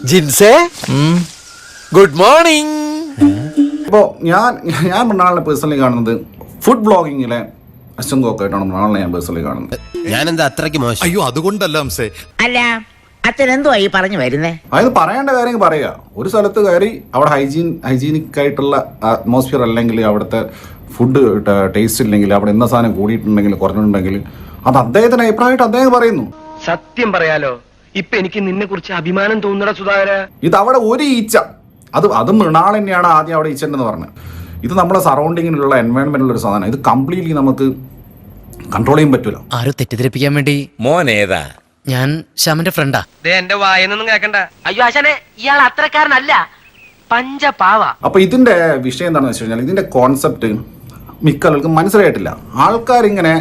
ജിൻസേ good morning. ഇപ്പോൾ ഞാൻ മൃണാളിനെ personally കാണുന്നത് ഫുഡ് ബ്ലോഗിങ്ങിലെ അശ്വങ്കോക്കായിട്ടാണ് മൃണാളിനെ ഞാൻ പേഴ്സണലി കാണുന്നത്. ഞാനെന്താ അത്രയ്ക്ക് മോശം? അയ്യോ അതുകൊണ്ടല്ല അംസേ. അല്ല അച്ഛനെന്തുവാ ഈ പറഞ്ഞു വരുന്നേ? അതായത് പറയേണ്ട കാര്യം പറയുക. ഒരു സ്ഥലത്ത് കയറി അവിടെ ഹൈജീനിക് ആയിട്ടുള്ള അറ്റ്മോസ്ഫിയർ അല്ലെങ്കിൽ അവിടുത്തെ ഫുഡ് ടേസ്റ്റ് ഇല്ലെങ്കിൽ അവിടെ എന്താ സാധനം കൂടിയിട്ടുണ്ടെങ്കിൽ കുറഞ്ഞിട്ടുണ്ടെങ്കിൽ അത് അദ്ദേഹത്തിന്റെ അഭിപ്രായമായിട്ട് അദ്ദേഹം പറയുന്നു. സത്യം പറയാലോ, ഇപ്പൊ എനിക്ക് നിന്നെ കുറിച്ച് അഭിമാനം തോന്നുന്ന സുധാകര. ഇത് അവിടെ ഒരു ഈച്ച അത് മൃണാൾ തന്നെയാണ് ആദ്യം അവിടെ ഈച്ചണ്ടെന്ന് പറഞ്ഞത്. ഇത് നമ്മുടെ സറൗണ്ടിങ്ങിലുള്ള എൻവയോൺമെന്റിലുള്ള ഒരു സാധനം. ഇത് കംപ്ലീറ്റ്ലി നമുക്ക് കൺട്രോൾ ചെയ്യാൻ പറ്റൂല. ആരും തെറ്റിദ്ധരിപ്പിക്കാൻ വേണ്ടി. മോൻ ഏതാ? ഞാൻ ശ്യാമിന്റെ ഫ്രണ്ടാ. എന്റെ വായനൊന്നും കേക്കണ്ട. അയ്യോ ആശാനെ, ഇയാൾ അത്രക്കാരനല്ല, പഞ്ചപാവ. അപ്പൊ ഇതിന്റെ വിഷയം എന്താണെന്ന് വെച്ച് കഴിഞ്ഞാൽ ഇതിന്റെ കോൺസെപ്റ്റ് മിക്ക ആൾക്കും മനസ്സിലായിട്ടില്ല. ആൾക്കാരിങ്ങനെ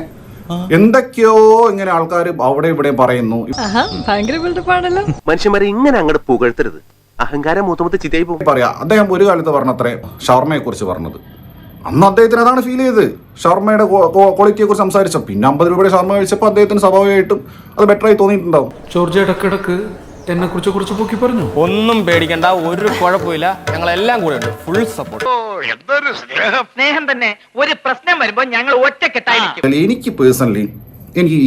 എന്തൊക്കെയോ ഇങ്ങനെ ആൾക്കാർ അവിടെ ഇവിടെ പറയുന്നു. മനുഷ്യന്മാരെ ഇങ്ങനെ അങ്ങോട്ട് പുകഴ്ത്തരുത്, അഹങ്കാരം മൂത്തമൂത്ത് ചിതയായി പോകും. പറയാ അദ്ദേഹം ഒരു കാലത്ത് പറഞ്ഞത്രേ ഷവർമയെ കുറിച്ച് പറഞ്ഞത്. അന്ന് അദ്ദേഹത്തിന് അതാണ് ഫീൽ ചെയ്തത്, ഷവർമയുടെ ക്വാളിറ്റിയെ കുറിച്ച് സംസാരിച്ചു. പിന്നെ 50 രൂപയുടെ ഷവർമ കഴിച്ചപ്പോൾ അദ്ദേഹത്തിന് സ്വാഭാവികമായിട്ടും അത് ബെറ്ററായി തോന്നിയിട്ടുണ്ടാവും. ജോർജ് ഇടക്കിടക്ക് എന്നെ കുറിച്ച് പൊക്കി പറഞ്ഞു. ഒന്നും പേടിക്കണ്ട, ഒരു കുഴപ്പമില്ല, ഞങ്ങളെല്ലാം കൂടെ ഉണ്ട്, ഫുൾ സപ്പോർട്ട്. സ്നേഹം തന്നെ. ഒരു പ്രശ്നം വരുമ്പോ ഞങ്ങൾ ഒറ്റക്കെട്ടായിരിക്കും. എനിക്ക് പേഴ്സണലി എനിക്ക്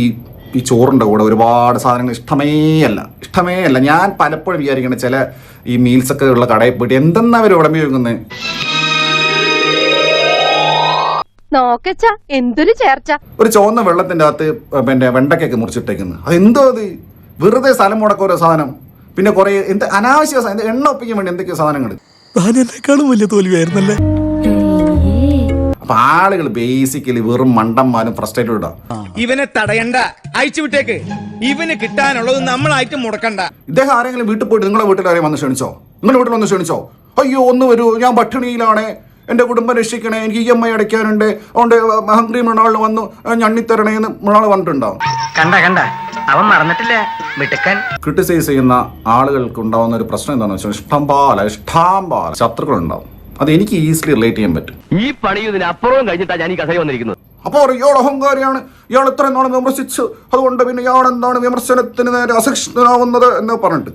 ഈ ചോറിൻ്റെ കൂടെ ഒരുപാട് സാധനങ്ങൾ ഇഷ്ടമേ അല്ല. ഞാൻ പലപ്പോഴും വിചാരിക്കണം ചില ഈ മീൽസൊക്കെ ഉള്ള കടയിൽ പോയിട്ട് എന്തെന്നാ അവർ ഉടമ്പി വെക്കുന്നത്. എന്തൊരു ചേർച്ച. ഒരു ചുവന്ന വെള്ളത്തിന്റെ അകത്ത് പിന്നെ വെണ്ടക്കൊക്കെ മുറിച്ചിട്ടേക്കുന്നത് അതെന്തോ അത് വെറുതെ സ്ഥലം മുടക്ക ഓരോ സാധനം. പിന്നെ കുറെ എന്ത് അനാവശ്യ എണ്ണ ഒപ്പിക്കാൻ വേണ്ടി എന്തൊക്കെയോ സാധനങ്ങൾ. വലിയ തോൽവിയായിരുന്നല്ലേ. അപ്പൊ ആളുകൾ ബേസിക്കലി വെറും മണ്ടന്മാരും ഫ്രസ്ട്രേറ്റഡ് ഇടാം. ഇവനെ തടയണ്ട, അയച്ചു വിട്ടേക്ക്. ഇവന് കിട്ടാനുള്ളത് നമ്മളായിട്ട് മുടക്കണ്ട. ഇദ്ദേഹം ആരെങ്കിലും വീട്ടിൽ പോയിട്ട് നിങ്ങളുടെ വീട്ടിൽ ആരെയും വന്ന് ക്ഷണിച്ചോ? നിങ്ങളുടെ വീട്ടിൽ വന്ന് ക്ഷണിച്ചോ? അയ്യോ ഒന്ന് വരൂ, ഞാൻ പട്ടിണിയിലാണ്, എന്റെ കുടുംബം രക്ഷിക്കണേ, എനിക്ക് EMI അടയ്ക്കാനുണ്ട്, അതുകൊണ്ട് ഹംഗ്രി മൃണാളിന് വന്നു ഞണ്ണിത്തരണേന്ന് മൃണാൾ പറഞ്ഞിട്ടുണ്ടാവും. കണ്ട അവൻ മറന്നിട്ടില്ല മിടുക്കൻ. ക്രിട്ടിസൈസ് ചെയ്യുന്ന ആളുകൾക്ക് ഉണ്ടാവുന്ന ഒരു പ്രശ്നം എന്താണെന്ന് വെച്ചാൽ ഇഷ്ടംപോലെ ശത്രുക്കളുണ്ടാവും. അത് എനിക്ക് ഈസിലി റിലേറ്റ് ചെയ്യാൻ പറ്റും. ഈ പണി ഇതിനപ്പുറവും കഴിഞ്ഞിട്ടാണ് ഞാൻ ഈ കഥ വന്നിരിക്കുന്നത്. അപ്പോൾ ഇയാൾ അഹങ്കാരിയാണ്, ഇയാൾ ഇത്രയും നാളെ വിമർശിച്ചു, അതുകൊണ്ട് പിന്നെ ഇയാൾ എന്താണ് വിമർശനത്തിന് നേരെ അസഹിഷ്ണുനാവുന്നത് എന്ന് പറഞ്ഞിട്ട്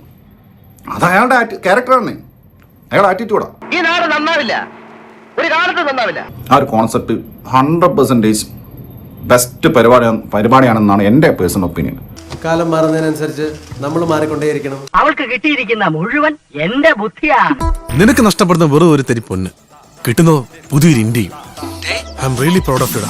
അത് അയാളുടെ ക്യാരക്ടറാണ്, അയാളുടെ ആറ്റിറ്റ്യൂഡാ. ഈ നാട് നന്നാവില്ല, ഒരു കാലത്ത് നന്നാവില്ല. ആ ഒരു കോൺസെപ്റ്റ് 100% ബെസ്റ്റ് പരിപാടിയാണെന്നാണ് എൻ്റെ പേഴ്സണൽ ഒപ്പീനിയൻ. കാലം മാറുന്നതിനനുസരിച്ച് നമ്മൾ മാറിക്കൊണ്ടേയിരിക്കണം. അവൾക്ക് കിട്ടിയിരിക്കുന്ന മുഴുവൻ എന്റെ ബുദ്ധിയാ. നിനക്ക് നഷ്ടപ്പെടുന്ന വെറും ഒരു തരി പൊന്ന് കിട്ടുന്നതോ പുതിയൊരു ഇന്ത്യയും. I am really proud of U.